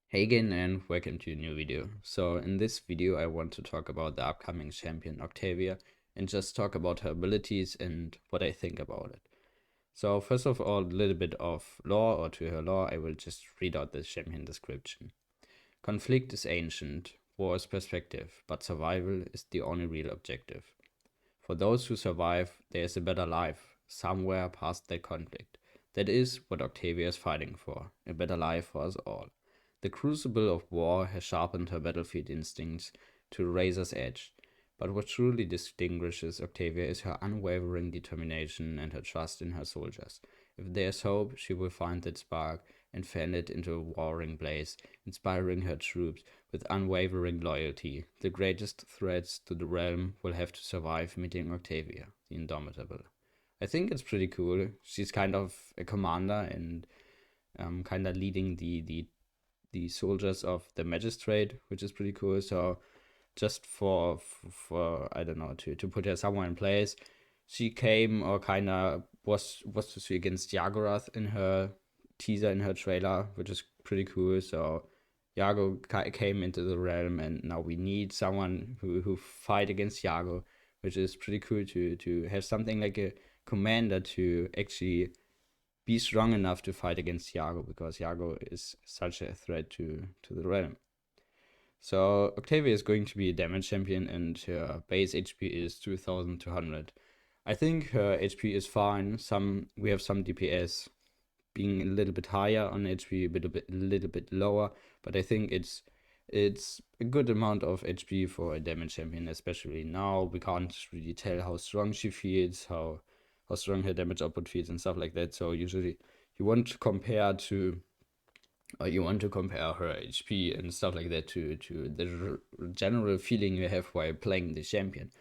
Hey again and welcome to a new video. So in this video I want to talk about the upcoming champion Octavia and just talk about her abilities and what I think about it. So first of all, a little bit of lore, or to her lore, I will just read out the champion description. Conflict is ancient, war is perspective, but survival is the only real objective. For those who survive, there is a better life, somewhere past that conflict. That is what Octavia is fighting for, a better life for us all. The crucible of war has sharpened her battlefield instincts to a razor's edge, but what truly distinguishes Octavia is her unwavering determination and her trust in her soldiers. If there's hope, she will find that spark and fan it into a warring blaze, inspiring her troops with unwavering loyalty. The greatest threats to the realm will have to survive meeting Octavia, the Indomitable. I think it's pretty cool. She's kind of a commander and kind of leading the soldiers of the magistrate, which is pretty cool. So just for I don't know, to put her somewhere in place, she came or kind of was to see against Yagorath in her teaser, in her trailer, which is pretty cool. So Yago came into the realm, and now we need someone who fight against Yago, which is pretty cool to have something like a commander to actually be strong enough to fight against Yago, because Yago is such a threat to the realm. So Octavia is going to be a damage champion, and her base HP is 2200. I think her HP is fine. We have some DPS being a little bit higher on HP, a little bit lower, but I think it's a good amount of HP for a damage champion, especially now. We can't really tell how strong she feels, how strong her damage output feels and stuff like that. So usually you want to compare to you want to compare her HP and stuff like that to the general feeling you have while playing the champion.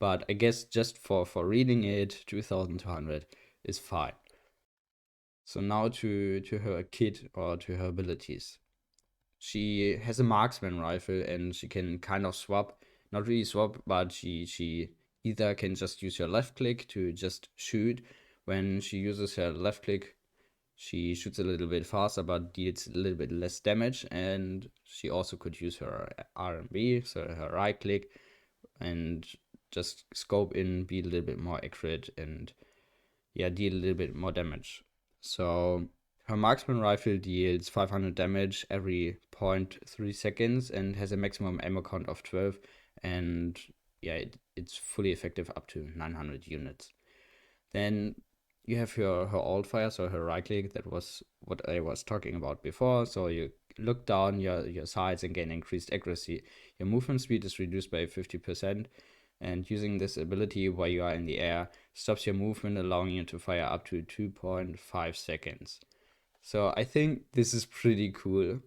But I guess just for reading it, 2200 is fine. So now to her kit, or to her abilities. She has a Marksman Rifle, and she can kind of swap, not really swap, but she either can just use her left click to just shoot. When she uses her left click, she shoots a little bit faster but deals a little bit less damage, and she also could use her R&B, so her right click, and just scope in, be a little bit more accurate, and yeah, deal a little bit more damage. So her Marksman Rifle deals 500 damage every 0.3 seconds and has a maximum ammo count of 12, and yeah, it's fully effective up to 900 units. Then you have her alt fire, so her right click, that was what I was talking about before. So you look down your sights and gain increased accuracy. Your movement speed is reduced by 50%, and using this ability while you are in the air stops your movement, allowing you to fire up to 2.5 seconds. So I think this is pretty cool.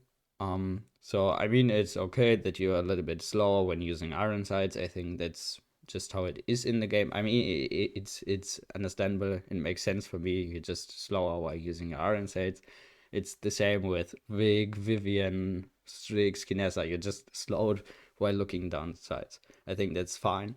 So I mean, it's okay that you're a little bit slower when using iron sights. I think that's just how it is in the game. I mean, it's understandable. It makes sense for me. You're just slower while using iron sights. It's the same with Vig, Vivian, Strix, Kinessa. You're just slowed while looking down the sights. I think that's fine.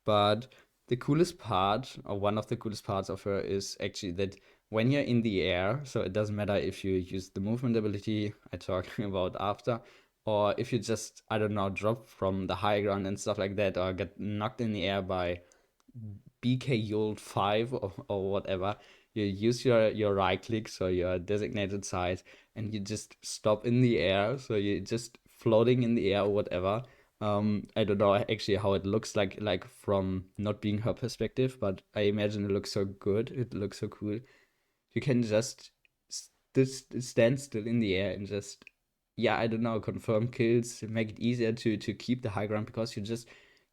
But the coolest part, or one of the coolest parts of her, is actually that when you're in the air, so it doesn't matter if you use the movement ability I talking about after, or if you just, I don't know, drop from the high ground and stuff like that, or get knocked in the air by BK Yold 5 or whatever, you use your right click, so your designated size, and you just stop in the air, so you're just floating in the air or whatever. I don't know actually how it looks like from not being her perspective, but I imagine it looks so good. It looks so cool. You can just stand still in the air and just, yeah, I don't know, confirm kills, make it easier to keep the high ground, because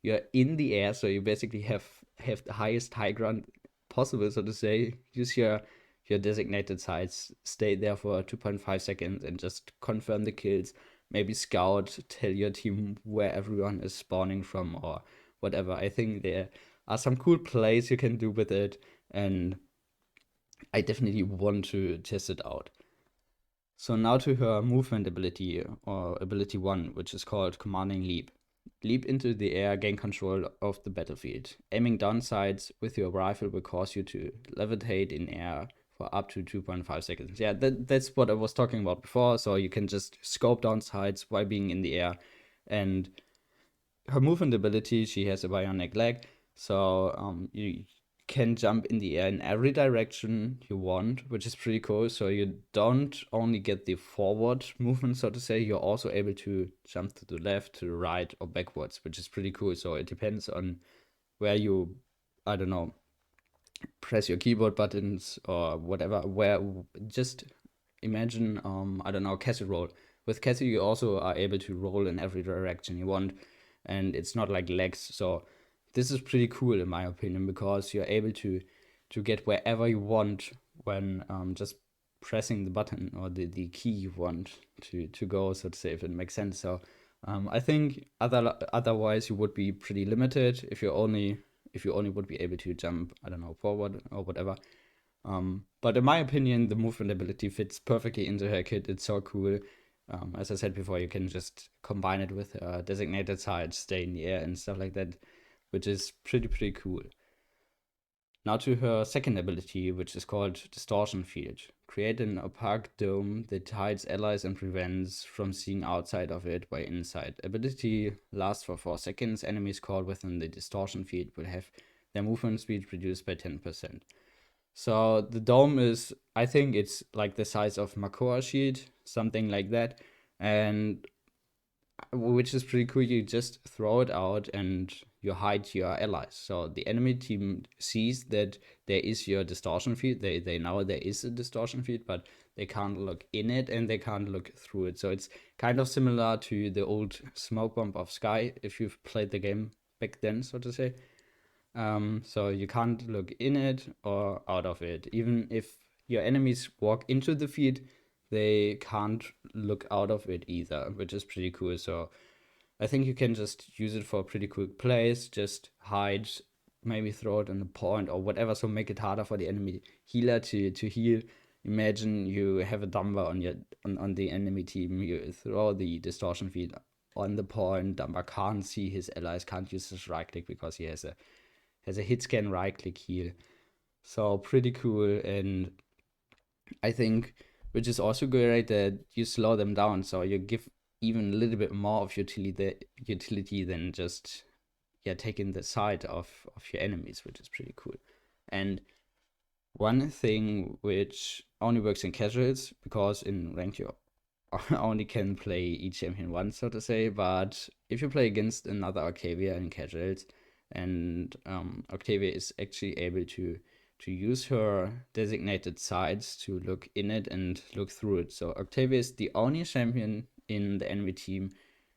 you're in the air, so you basically have the highest high ground possible, so to say. Use your designated sites, stay there for 2.5 seconds, and just confirm the kills. Maybe scout, tell your team where everyone is spawning from, or whatever. I think there are some cool plays you can do with it, and I definitely want to test it out. So now to her movement ability, or ability 1, which is called Commanding Leap. Leap into the air, gain control of the battlefield. Aiming down sights with your rifle will cause you to levitate in air for up to 2.5 seconds. Yeah, that's what I was talking about before. So you can just scope down sights while being in the air. And her movement ability, she has a bionic leg, so you can jump in the air in every direction you want, which is pretty cool. So you don't only get the forward movement, so to say, you're also able to jump to the left, to the right, or backwards, which is pretty cool. So it depends on where you, I don't know, press your keyboard buttons or whatever. Where just imagine, I don't know, castle roll. With castle, you also are able to roll in every direction you want, and it's not like legs. So this is pretty cool in my opinion, because you're able to get wherever you want when just pressing the button or the key you want to go, so to say, if it makes sense. So I think otherwise you would be pretty limited if you only would be able to jump, I don't know, forward or whatever. But in my opinion, the movement ability fits perfectly into her kit. It's so cool. As I said before, you can just combine it with designated sights, stay in the air and stuff like that, which is pretty cool. Now to her second ability, which is called Distortion Field. Create an opaque dome that hides allies and prevents from seeing outside of it by inside. Ability lasts for 4 seconds. Enemies caught within the Distortion Field will have their movement speed reduced by 10%. So the dome is, I think it's like the size of Makoa shield, something like that. And which is pretty cool. You just throw it out and you hide your allies. So the enemy team sees that there is your distortion field. They know there is a distortion field, but they can't look in it and they can't look through it. So it's kind of similar to the old smoke bomb of Sky, if you've played the game back then, so to say. So you can't look in it or out of it. Even if your enemies walk into the field, they can't look out of it either, which is pretty cool. So I think you can just use it for a pretty quick plays, just hide, maybe throw it on the point or whatever, so make it harder for the enemy healer to heal. Imagine you have a Dumber on the enemy team, you throw the distortion field on the point, Dumber can't see his allies, can't use his right click because he has a hit scan right click heal. So pretty cool. And I think, which is also great, that you slow them down, so you give even a little bit more of utility than just taking the side of your enemies, which is pretty cool. And one thing which only works in casuals, because in ranked you only can play each champion once, so to say, but if you play against another Octavia in casuals, and Octavia is actually able to use her designated sights to look in it and look through it. So Octavia is the only champion in the enemy team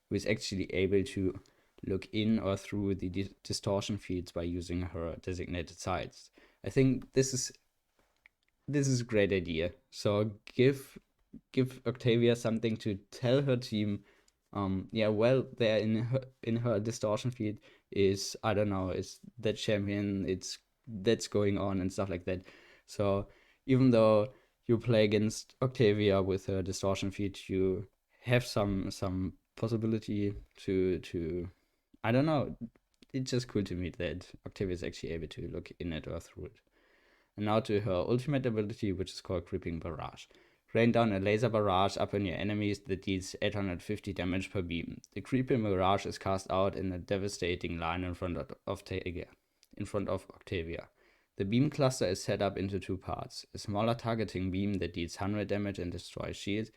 who is actually able to look in or through the distortion fields by using her designated sights. I think this is a great idea. So give Octavia something to tell her team. Well, there in her distortion field is, I don't know, is that champion, that's going on and stuff like that. So even though you play against Octavia with her distortion field, you have some possibility to I don't know. It's just cool to me that Octavia is actually able to look in it or through it. And now to her ultimate ability, which is called Creeping Barrage. Rain down a laser barrage upon your enemies that deals 850 damage per beam. The Creeping Barrage is cast out in a devastating line in front of Octavia. The beam cluster is set up into 2 parts. A smaller targeting beam that deals 100 damage and destroys shields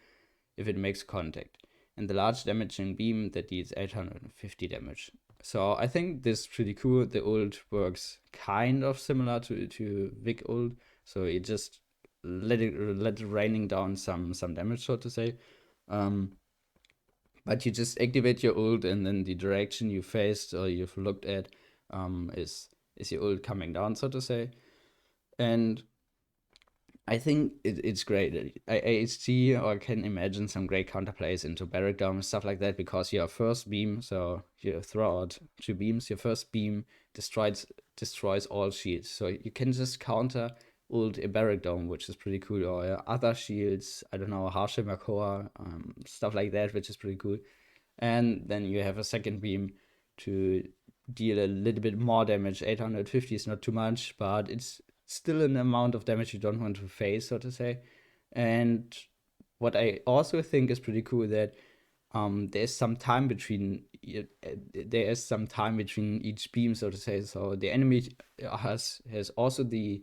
if it makes contact, and the large damaging beam that deals 850 damage. So I think this is pretty cool. The ult works kind of similar to Vic ult, so it just let it raining down some damage, so to say. But you just activate your ult, and then the direction you faced or you've looked at is your ult coming down, so to say. And I think it's great. I see or can imagine some great counterplays into Barrack Dome, stuff like that, because your first beam, so you throw out 2 beams, your first beam destroys all shields. So you can just counter ult a Barrack Dome, which is pretty cool, or other shields, I don't know, Harsha Makoa, stuff like that, which is pretty cool. And then you have a second beam to deal a little bit more damage. 850 is not too much, but it's still an amount of damage you don't want to face, so to say. And what I also think is pretty cool that there's some time between each beam, so to say. So the enemy has also the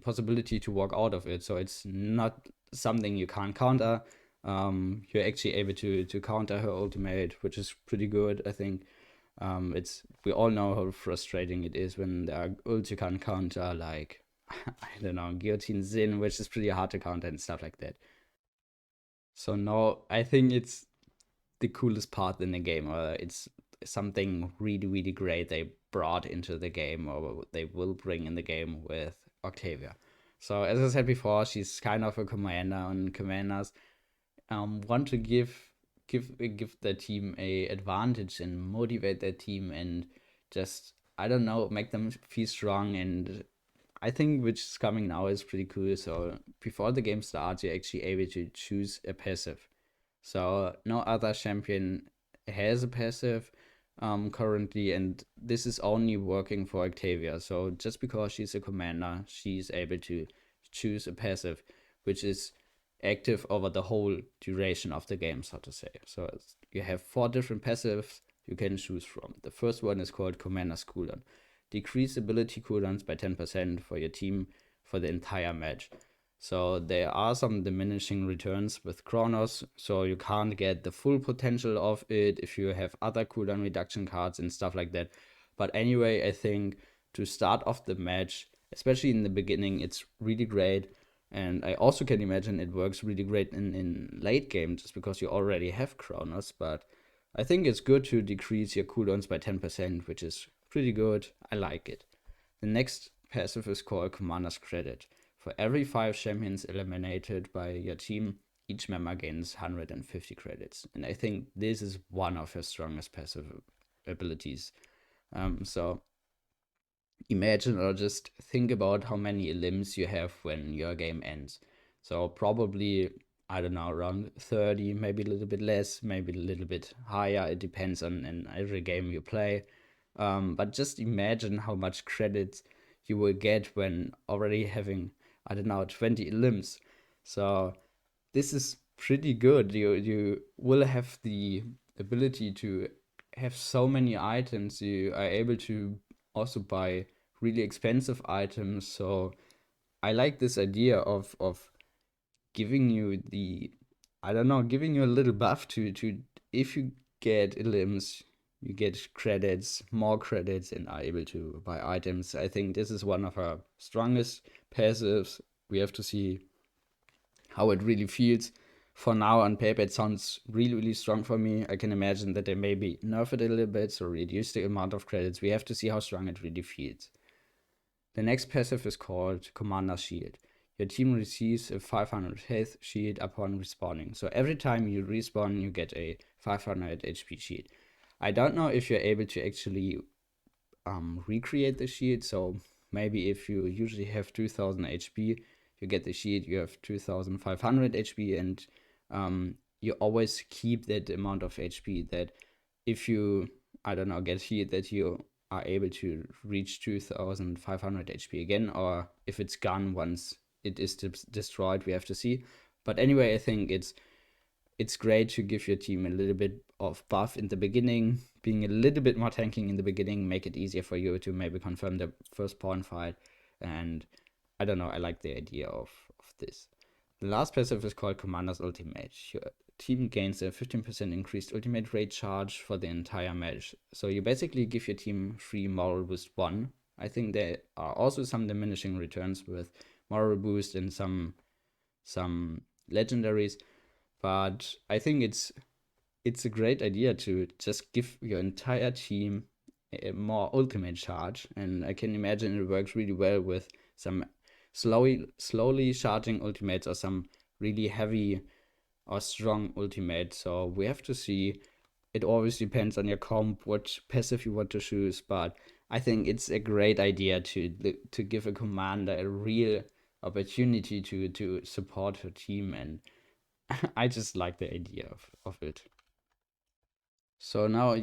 possibility to walk out of it. So it's not something you can't counter. You're actually able to counter her ultimate, which is pretty good, I think. We all know how frustrating it is when there are ults you can't counter, like I don't know, Guillotine Zin, which is pretty hard to counter and stuff like that. So no, I think it's the coolest part in the game, or it's something really, really great they brought into the game, or they will bring in the game with Octavia. So as I said before, she's kind of a commander, and commanders want to give their team a advantage and motivate their team and just, I don't know, make them feel strong. And I think which is coming now is pretty cool. So before the game starts, you're actually able to choose a passive. So no other champion has a passive currently, and this is only working for Octavia. So just because she's a commander, she's able to choose a passive, which is active over the whole duration of the game, so to say. So you have 4 different passives you can choose from. The first one is called Commander's Cooldown. Decrease ability cooldowns by 10% for your team for the entire match. So there are some diminishing returns with Chronos, so you can't get the full potential of it if you have other cooldown reduction cards and stuff like that. But anyway, I think to start off the match, especially in the beginning, it's really great. And I also can imagine it works really great in late game, just because you already have Chronos. But I think it's good to decrease your cooldowns by 10%, which is pretty good. I like it. The next passive is called Commander's Credit. For every 5 champions eliminated by your team, each member gains 150 credits. And I think this is one of her strongest passive abilities. So imagine or just think about how many limbs you have when your game ends. So probably, I don't know, around 30, maybe a little bit less, maybe a little bit higher. It depends on every game you play. But just imagine how much credits you will get when already having, I don't know, 20 limbs. So this is pretty good. You will have the ability to have so many items. You are able to also buy really expensive items. So I like this idea of giving you the, I don't know, giving you a little buff to if you get limbs, you get credits, more credits, and are able to buy items. I think this is one of our strongest passives. We have to see how it really feels. For now, on paper, it sounds really, really strong for me. I can imagine that they maybe nerf it a little bit, so reduce the amount of credits. We have to see how strong it really feels. The next passive is called Commander's Shield. Your team receives a 500 health shield upon respawning. So every time you respawn, you get a 500 HP shield. I don't know if you're able to actually recreate the shield. So maybe if you usually have 2000 HP, you get the shield, you have 2500 HP, and you always keep that amount of HP that if you, I don't know, get shield, that you are able to reach 2500 HP again, or if it's gone once it is destroyed, we have to see. But anyway, I think it's great to give your team a little bit of buff in the beginning, being a little bit more tanking in the beginning, make it easier for you to maybe confirm the first pawn fight. And I don't know, I like the idea of this. The last passive is called Commander's Ultimate. Your team gains a 15% increased ultimate rate charge for the entire match. So you basically give your team free moral boost 1. I think there are also some diminishing returns with moral boost and some legendaries, but I think it's a great idea to just give your entire team a more ultimate charge, and I can imagine it works really well with some slowly charging ultimates or some really heavy or strong ultimate. So we have to see. It always depends on your comp, what passive you want to choose, but I think it's a great idea to give a commander a real opportunity to support her team, and I just like the idea of it. So now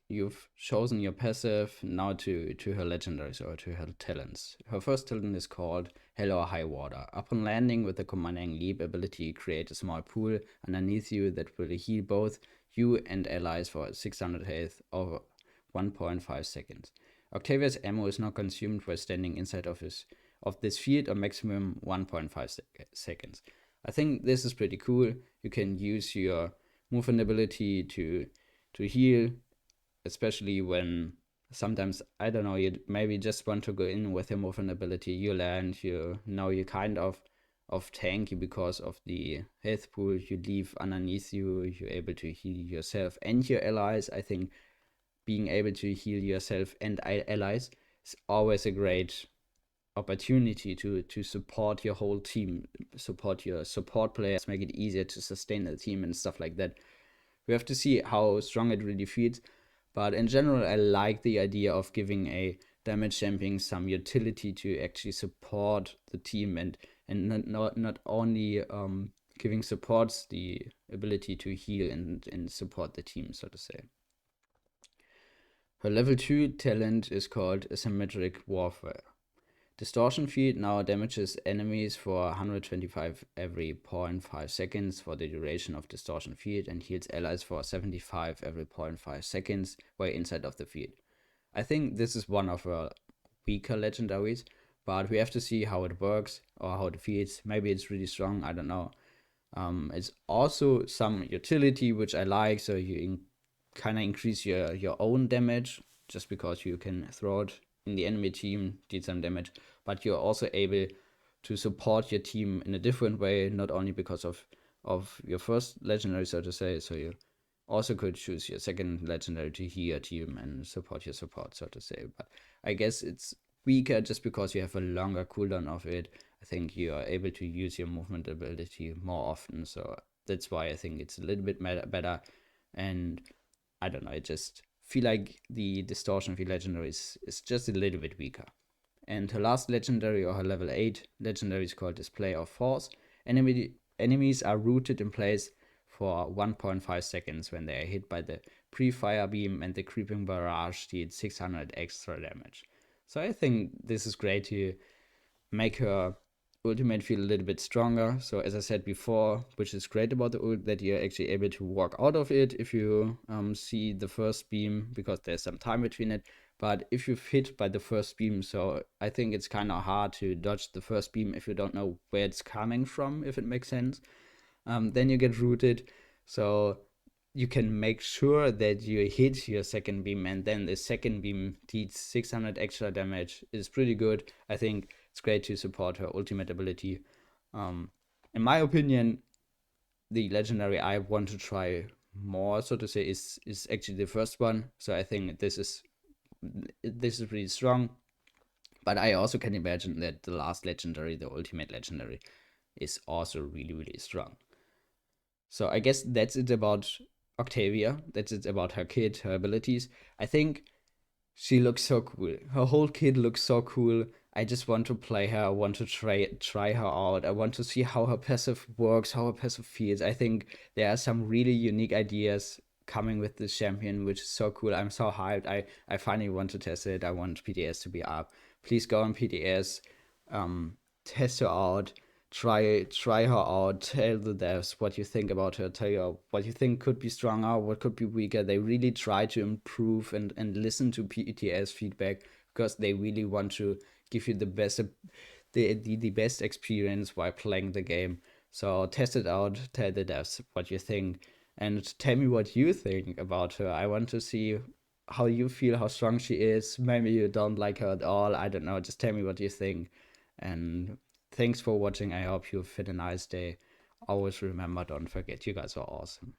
you've chosen your passive now to her legendaries or to her talents. Her first talent is called Hell or High Water. Upon landing with the commanding leap ability, create a small pool underneath you that will heal both you and allies for 600 health over 1.5 seconds. Octavia's ammo is not consumed while standing inside of this field, or maximum 1.5 seconds. I think this is pretty cool. You can use your movement ability to heal, especially when sometimes, I don't know, you maybe just want to go in with your movement ability. You land, you kind of tanky because of the health pool you leave underneath you. You're able to heal yourself and your allies. I think being able to heal yourself and allies is always a great opportunity to support your whole team, support your support players, make it easier to sustain the team and stuff like that. We have to see how strong it really feels, but in general I like the idea of giving a damage champion some utility to actually support the team, and not only giving supports the ability to heal and support the team, so to say. Her level 2 talent is called Asymmetric Warfare. Distortion Field now damages enemies for 125 every 0.5 seconds for the duration of Distortion Field, and heals allies for 75 every 0.5 seconds while inside of the field. I think this is one of her weaker legendaries, but we have to see how it works or how it feels. Maybe it's really strong, I don't know. It's also some utility which I like, so you kind of increase your own damage just because you can throw it in the enemy team, deal some damage, but you're also able to support your team in a different way, not only because of your first legendary, so to say. So you also could choose your second legendary to heal your team and support your support, so to say. But I guess it's weaker just because you have a longer cooldown of it. I think you are able to use your movement ability more often, so that's why I think it's a little bit better. And I don't know, I just feel like the Distortion Field legendary is just a little bit weaker. And her last legendary, or her level 8 legendary, is called Display of Force. Enemies are rooted in place for 1.5 seconds when they are hit by the pre-fire beam, and the creeping barrage deals 600 extra damage. So I think this is great to make her ultimate feel a little bit stronger. So as I said before, which is great about the ult, that you're actually able to walk out of it if you see the first beam, because there's some time between it. But if you're hit by the first beam, so I think it's kind of hard to dodge the first beam if you don't know where it's coming from, if it makes sense. Then you get rooted, so you can make sure that you hit your second beam, and then the second beam deals 600 extra damage. Is pretty good. I think it's great to support her ultimate ability. In my opinion, the legendary I want to try more, so to say, is actually the first one. So I think this is really strong. But I also can imagine that the last legendary, the ultimate legendary, is also really, really strong. So I guess that's it about Octavia. That's it about her kit, her abilities. I think she looks so cool. Her whole kit looks so cool. I just want to play her. I want to try her out. I want to see how her passive works, how her passive feels. I think there are some really unique ideas coming with this champion, which is so cool. I'm so hyped. I finally want to test it. I want PTS to be up. Please go on PTS, test her out, try her out, tell the devs what you think about her, tell you what you think could be stronger, what could be weaker. They really try to improve and listen to PTS feedback, because they really want to give you the best the best experience while playing the game. So test it out, tell the devs what you think, and tell me what you think about her. I want to see how you feel, how strong she is. Maybe you don't like her at all, I don't know, just tell me what you think. And thanks for watching. I hope you've had a nice day. Always remember, don't forget, you guys are awesome.